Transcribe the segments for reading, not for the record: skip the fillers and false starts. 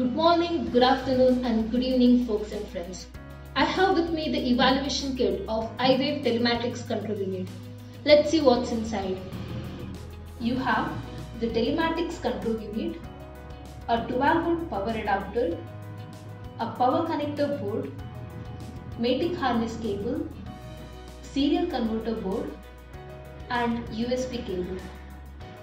Good morning, good afternoon and good evening folks and friends. I have with me the evaluation kit of iWave Telematics Control Unit. Let's see what's inside. You have the Telematics Control Unit, a 12-volt power adapter, a power connector board, mating harness cable, serial converter board and USB cable.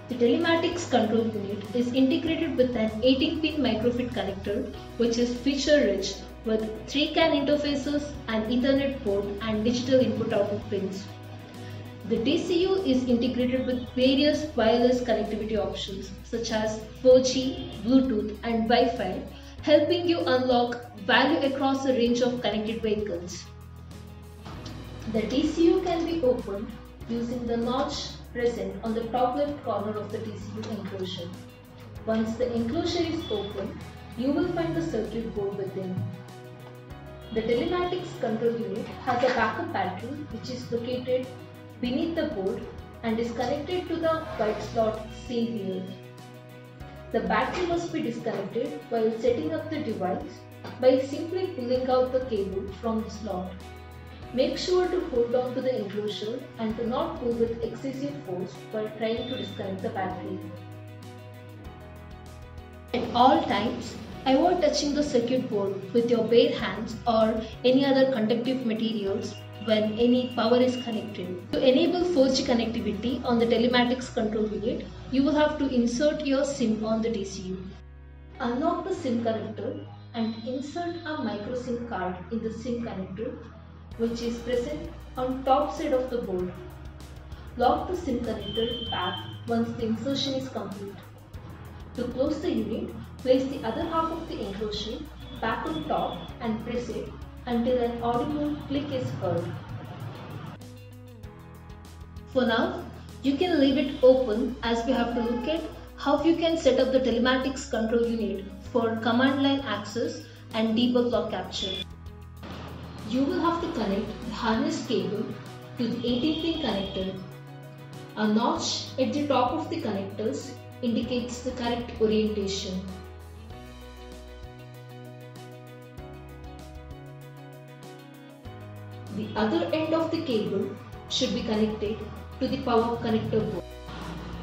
The Telematics Control Unit is integrated with an 18-pin microfit connector which is feature-rich with 3 CAN interfaces, an Ethernet port and digital input-output pins. The TCU is integrated with various wireless connectivity options such as 4G, Bluetooth and Wi-Fi, helping you unlock value across a range of connected vehicles. The TCU can be opened using the notch present on the top left corner of the TCU enclosure. Once the enclosure is open, you will find the circuit board within. The Telematics Control Unit has a backup battery which is located beneath the board and is connected to the white slot seen here. The battery must be disconnected while setting up the device by simply pulling out the cable from the slot. Make sure to hold on to the enclosure and to not pull with excessive force while trying to disconnect the battery. At all times, avoid touching the circuit board with your bare hands or any other conductive materials when any power is connected. To enable 4G connectivity on the Telematics Control Unit, you will have to insert your SIM on the TCU. Unlock the SIM connector and insert a micro SIM card in the SIM connector which is present on top side of the board. Lock the SIM connector back once the insertion is complete. To close the unit, place the other half of the enclosure back on top and press it until an audible click is heard. For now, you can leave it open as we have to look at how you can set up the Telematics Control Unit for command line access and debug lock capture. You will have to connect the harness cable to the 18-pin connector. A notch at the top of the connectors indicates the correct orientation. The other end of the cable should be connected to the power connector board.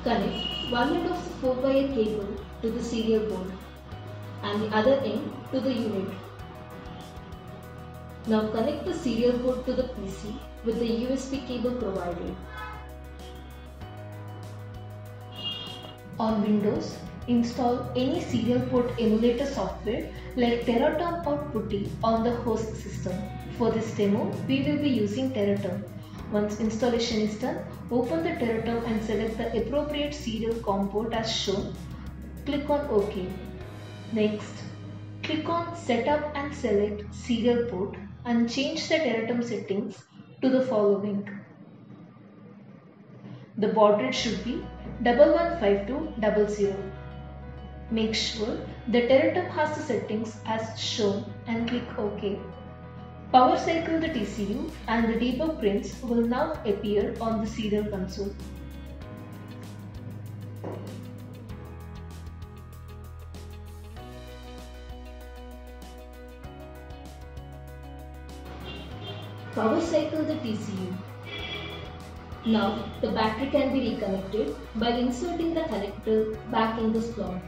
Connect one end of the 4-wire cable to the serial board and the other end to the unit. Now connect the serial board to the PC with the USB cable provided. On Windows, install any serial port emulator software like Teraterm or PuTTY on the host system. For this demo, we will be using Teraterm. Once installation is done, open the Teraterm and select the appropriate serial COM port as shown. Click on OK. Next, click on Setup and select Serial Port and change the Teraterm settings to the following. The baud rate should be 115200. Make sure the Teraterm has the settings as shown and click OK. Power cycle the TCU and the debug prints will now appear on the serial console. Power cycle the TCU. Now the battery can be reconnected by inserting the connector back in the slot.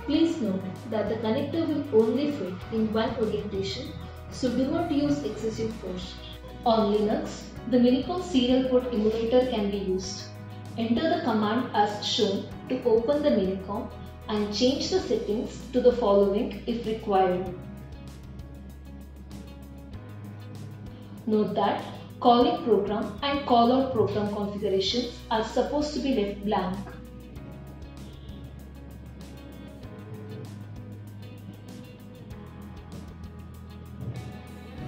Please note that the connector will only fit in one orientation, so do not use excessive force. On Linux, the Minicom serial port emulator can be used. Enter the command as shown to open the Minicom and change the settings to the following if required. Note that calling program and callout program configurations are supposed to be left blank.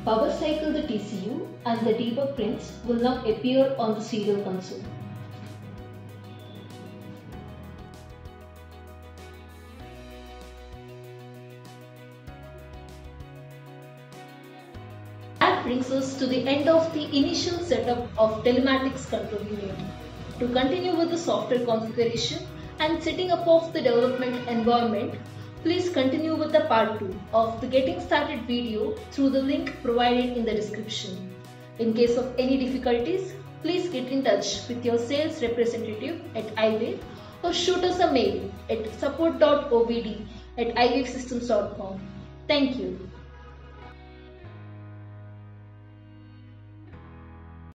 Power cycle the TCU and the debug prints will now appear on the serial console. That brings us to the end of the initial setup of Telematics Control Unit. To continue with the software configuration and setting up of the development environment, Please continue with the part 2 of the getting started video through the link provided in the description. In case of any difficulties, please get in touch with your sales representative at iWave or shoot us a mail at support.obd@iwavesystems.com. Thank you.